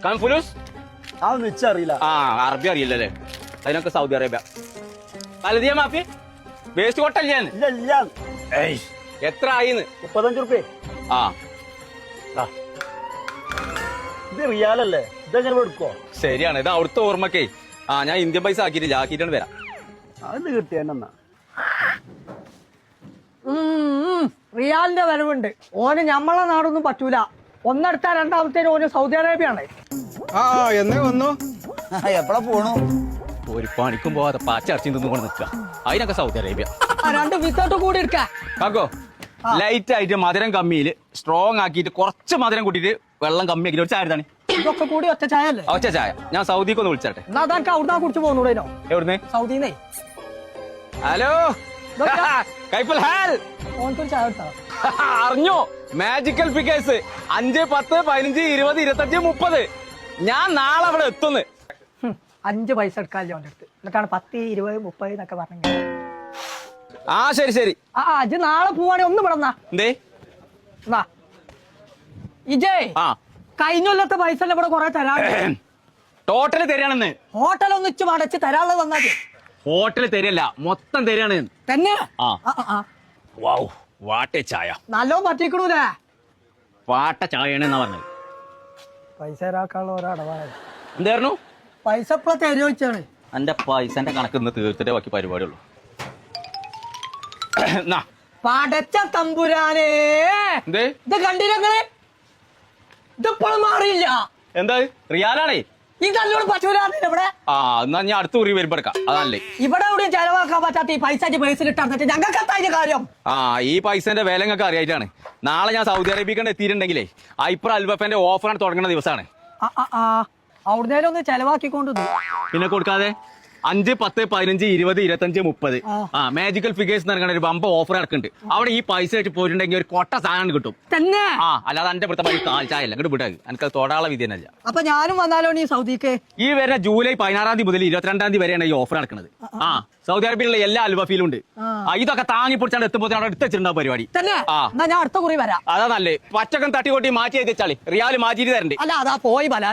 കൺഫുലൂസ് അതൊന്നും വെച്ചറിയില്ല. ആ അറബി അറിയില്ലല്ലേ? അതിനൊക്കെ സൗദി അറേബ്യ. കലതിയ മാഫി വേസ്റ്റ് കൊട്ടല്ലേ? ഇല്ല ഇല്ല. എത്ര ആയിന്ന്? 35 റുപ്യ. ആ ഇത് റിയാലല്ലേ? ഇതെങ്ങനെ എടുക്കോ? ശരിയാണ്, ഇത് അവിടുത്തെ ഓർമ്മക്കേ. ആ ഞാൻ ഇന്ത്യൻ പൈസ ആക്കിയിട്ടില്ല, ആക്കിയിട്ടാണ് വരാം. അത് കിട്ടിയെന്നാ റിയാലിന്റെ വരവുണ്ട്. ഓന് ഞമ്മളെ നാടൊന്നും പറ്റൂല. ഒന്നെടുത്താ രണ്ടാമത്തേന് ഓന് സൗദി അറേബ്യ ആണ്. ആ എന്നേ വന്നു. എപ്പഴാ പോണു? ഒരു പണിക്കും പോവാതെ പാച്ചറച്ചി നിന്നുകൊണ്ട് നിൽക്കുക. അതിനൊക്കെ സൗദി അറേബ്യ. രണ്ട് വിത്തോട്ട് കൂടി എടുക്ക. കാക്കോ ലൈറ്റ് ആയിട്ട് മധുരം കമ്മിയിൽ സ്ട്രോങ് ആക്കിയിട്ട് കുറച്ച് മധുരം കൂട്ടിയിട്ട് വെള്ളം കമ്മിയാക്കിട്ട് ഒരു ചായ എടുത്താണ്. ഇതൊക്കെ കൂടി ഒറ്റ ചായ അല്ലേ? ഒറ്റ ചായ. ഞാൻ സൗദിക്ക് ഒന്ന് വിളിച്ചട്ടെ. എന്നാ അതൊക്കെ അവിടുന്ന് കുടിച്ച് പോകുന്നൂടേനോ? എവിടുന്ന്? സൗദിന്നേ. ഹലോ കൈഫൽ ഹാൽ. ഓനക്കൊരു ചായ എടുത്താ അറിഞ്ഞോ? Magical figures 5, 10, 15, 20, 25, 30. ഞാൻ നാളെ അവിടെ എത്തുന്നു. 5 പൈസ എടുക്കാല്ലോ അവന്റെ അടുത്ത്. എന്നിട്ടാണ് 10, 20, 30 എന്നൊക്കെ പറഞ്ഞത്. ആ ശരി ശരി. അജ് നാളെ പോവാണെ ഒന്ന് വിടന്നാ. എന്തേ? ഇജേ ആ കഴിഞ്ഞ കൊല്ലത്തെ പൈസ ഇവിടെ കൊറേ തരാണ്ട്. ടോട്ടല് തരാണെന്ന്. ഹോട്ടൽ ഒന്ന് ഇച്ച് അടച്ച് തരാനുള്ളത് വന്നാ ഹോട്ടല് തരല്ല, മൊത്തം തരാണ് തന്നെ. വൗ വാട്ട ചായ. നല്ലോ പറ്റിക്കണൂലേ? വാട്ട ചായയാണ് എന്നാ പറഞ്ഞത്. പൈസ തരാക്കാനുള്ള ഓരോ അടവാണ്. എന്തായിരുന്നു? പൈസ ഇപ്പഴ തരുവച്ചാണ്. എന്റെ പൈസന്റെ കണക്ക് ഇന്ന് തീർത്തിട്ടേ ബാക്കി പരിപാടിയുള്ളൂ. പടച്ച തമ്പുരാനേ, എന്തേ ഇത് കണ്ടിരങ്ങള്? ഇതിപ്പോഴും മാറിയില്ല. എന്താ റിയാലാണേ? ഈ നല്ലോണം പറ്റൂലാന്ന് ഇവിടെ. ആ എന്നാ ഞാൻ അടുത്ത കുറി വരുമ്പോ എടുക്കാം. അതല്ലേ ഇവിടെ എവിടെയും ചെലവാക്കാൻ പറ്റാത്ത ഈ പൈസ പേഴ്സിലിട്ട് ഞങ്ങൾക്ക് എന്താ കാര്യം? ആ ഈ പൈസന്റെ വില നിങ്ങൾക്ക് അറിയായിട്ടാണ്. നാളെ ഞാൻ സൗദി അറേബ്യക്ക് എത്തിയിട്ടുണ്ടെങ്കിലേ ഐപ്ര അൽബഫന്റെ ഓഫറാണ് തുടങ്ങുന്ന ദിവസമാണ്. അവിടുന്നേലും ഒന്ന് ചെലവാക്കിക്കൊണ്ടു. പിന്നെ കൊടുക്കാതെ 5, 10, 15, 20, 25, 30. ആ മാജിക്കൽ ഫിഗേഴ്സ് നടക്കുന്ന ഒരു ബമ്പ ഓഫർ ഇറക്കുന്നുണ്ട്. അവിടെ ഈ പൈസ വെച്ച് പോയിട്ടുണ്ടെങ്കിൽ ഒരു കൊട്ട സാധനം കിട്ടും തന്നെ. ആ അല്ലാതെ എന്റെ ഇവിടുത്തെ പൈസ കാൽ ചായ ഇങ്ങോട്ട് വിട്ടാൽ എനിക്ക് തൊടാള വിധി തന്നെ. അപ്പൊ ഞാനും വന്നാലോ ഈ സൗദിക്ക്? ഈ വരുന്ന ജൂലൈ 16 തീയതി മുതൽ 22 തീയതി വരെയാണ് ഈ ഓഫർ നടക്കുന്നത്. ആ സൗദി അറേബ്യയിലുള്ള എല്ലാ അൽബഫിലും ഉണ്ട്. ഇതൊക്കെ താങ്ങി പൊടിച്ചാണ് എത്തുമ്പോൾ അവിടെ എടുത്ത് വെച്ചിട്ടുണ്ടാവും പരിപാടി. തന്നെ. ഞാൻ അടുത്ത കുറി വരാം. അതാ നല്ലേ. പച്ചക്കം തട്ടി കൊട്ടി മാറ്റി വെച്ചാളി റിയാല് മാറ്റിയിട്ട് തരണ്ടേ. അല്ല അതാ പോയി ബല.